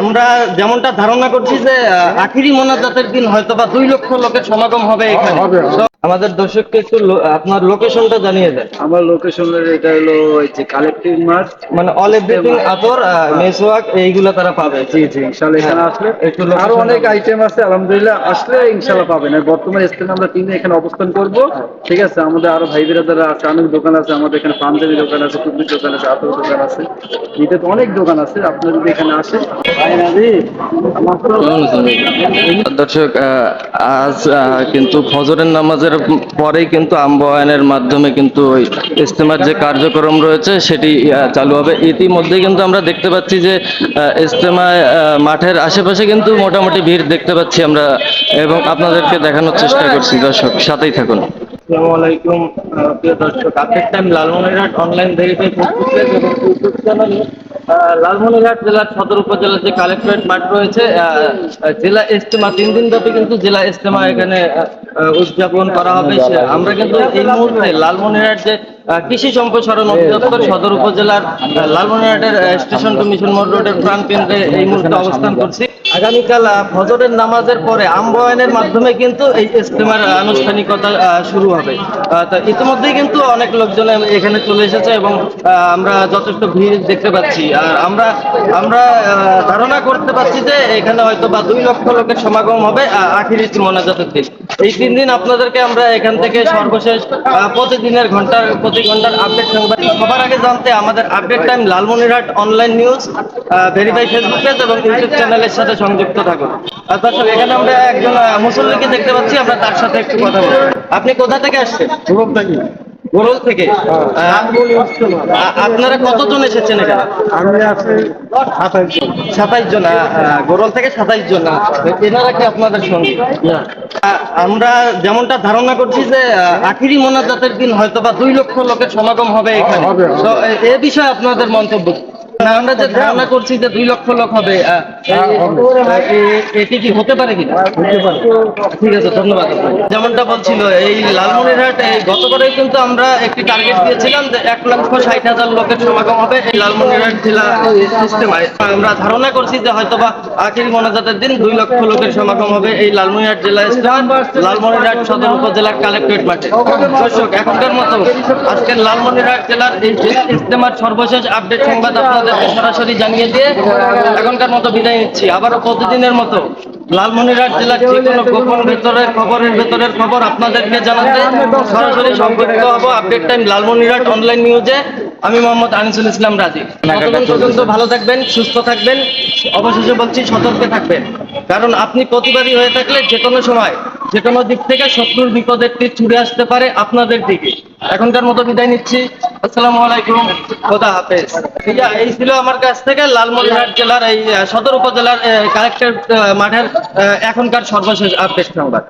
আমরা যেমনটা ধারণা করছি যে আখিরি মোনাজাতের দিন হয়তো বা 2 লক্ষ লোকের সমাগম হবে এখানে। তো আমাদের দর্শককে একটু আপনার লোকেশনটা জানিয়ে দেন। আমার লোকেশনের এটা হলো ওই যে কালেক্টিভ মার্চ, মানে অল এভরিথিং আতর মেসওয়াক এইগুলা তারা পাবে। জি জি ইনশাল্লাহ এখানে আসলে একটু আরো লোকেশন অনেক আইটেম আছে, আলহামদুলিল্লাহ আসলে ইনশাল্লাহ পাবেন। আর বর্তমানে স্থানে আমরা 3 এখানে অবস্থান করব, ঠিক আছে। আমাদের আরো ভাই বিরাদাররা আছে, অনেক দোকান আছে আমাদের এখানে, পাঞ্জাবি দোকান আছে, টুপির দোকান আছে, আতর দোকান আছে, এটা তো অনেক দোকান আছে। আপনারা যদি এখানে আসেন দর্শক, আজ কিন্তু ফজরের নামাজের পরেই কিন্তু আম্বয়ানের মাধ্যমে কিন্তু ওই ইজতেমার যে কার্যক্রম রয়েছে সেটি চালু হবে। ইতিমধ্যে কিন্তু আমরা দেখতে পাচ্ছি যে ইজতেমায় মাঠের আশেপাশে কিন্তু মোটামুটি ভিড় দেখতে পাচ্ছি আমরা, এবং আপনাদেরকে দেখানোর চেষ্টা করছি। দর্শক সাথেই থাকুন। আসসালামু আলাইকুম প্রিয় দর্শক, update time Lalmonirhat online verify Facebook page এবং ইউটিউব চ্যানেলে লালমনিরহাট জেলার সদর উপজেলার যে কালেক্টরেট মাঠ রয়েছে, জেলা ইজতেমা 3 দিন ব্যাপী কিন্তু জেলা ইজতেমা এখানে উদযাপন করা হবে। আমরা কিন্তু এই মুহূর্তে লালমনিরহাট যে কৃষি সম্প্রসারণ অধিদপ্তর সদর উপজেলার লালমনিরহাটের স্টেশন টু মিশন মোড় রোডের প্রাণ কেন্দ্রে এই মুহূর্তে অবস্থান করছি। আগামীকাল ফজরের নামাজের পরে আম্বয়ানের মাধ্যমে কিন্তু এই ইজতেমার আনুষ্ঠানিকতা শুরু হবে। তো ইতিমধ্যেই কিন্তু অনেক লোকজন এখানে চলে এসেছে এবং আমরা যথেষ্ট ভিড় দেখতে পাচ্ছি। আর আমরা আমরা ধারণা করতে পারছি যে এখানে হয়তো বা 2 লক্ষ লোকের সমাগম হবে আখিরি মোনাজাতের দিন। এই 3 দিন আপনাদেরকে আমরা এখান থেকে সর্বশেষ প্রতিদিনের প্রতি ঘন্টার আপডেট সংবাদ সবার আগে জানতে আমাদের update time Lalmonirhat online news verify Facebook page এবং ইউটিউব চ্যানেলের সাথে সংযুক্ত থাকুন। দর্শক, এখানে আমরা একজন মুসল্লিকে দেখতে পাচ্ছি, আমরা তার সাথে একটু কথা বলবো। আপনি কোথা থেকে আসছেন? গোরল থেকে। আপনারা কতজন এসেছেন এখানে? আমি আছি 27 জন। 27 জন। গোরল থেকে 27 জন। এনারা কি আপনাদের সঙ্গে? আমরা যেমনটা ধারণা করছি যে আখিরি মোনাজাতের দিন হয়তো বা 2 লক্ষ লোকের সমাগম হবে এখানে। তো এ বিষয়ে আপনাদের মন্তব্য কি? না, আমরা যে ধারণা করছি যে 2 লক্ষ লোক হবে, এটি কি হতে পারে কিনা? ঠিক আছে, ধন্যবাদ। যেমনটা বলছিল এই লালমনিরহাট গতবারেই কিন্তু আমরা একটি টার্গেট দিয়েছিলাম যে 1,60,000 লোকের সমাগম হবে এই লালমনিরহাট জেলা ইজতেমায়। আমরা ধারণা করছি যে হয়তোবা আখিরি মোনাজাতের দিন 2 লক্ষ লোকের সমাগম হবে এই লালমনিরহাট জেলা ইজতেমা লালমনিরহাট সদর উপজেলার কালেক্টরেট মাঠে। দর্শক, এখনকার মতো আজকের লালমনিরহাট জেলার এই জেলা ইজতেমার সর্বশেষ আপডেট সংবাদ আপনাদেরকে সরাসরি জানিয়ে দিয়ে এখনকার মতো বিদায় নিচ্ছি। আবারও প্রতিদিনের মতো লালমনিরহাট জেলার যে কোনো গোপন ভেতরের খবর আপনাদেরকে জানাতে সরাসরি সম্পৃক্ত হব আপডেট টাইম লালমনিরহাট অনলাইন নিউজে। আমি মোহাম্মদ আনিসুল ইসলাম রাজীব। ততক্ষণ পর্যন্ত ভালো থাকবেন, সুস্থ থাকবেন, অবশেষে বলছি সতর্কে থাকবেন। কারণ আপনি প্রতিবাদী হয়ে থাকলে যে কোনো সময় যে কোনো দিক থেকে শত্রুর বিপদের তীর ছুড়ে আসতে পারে আপনাদের দিকে। এখনকার মতো বিদায় নিচ্ছি। আসসালামু আলাইকুম, খোদা হাফেজ। এই ছিল আমার কাছ থেকে লালমনিরহাট জেলার এই সদর উপজেলার কালেক্টর মাঠের এখনকার সর্বশেষ আপডেট সংবাদ।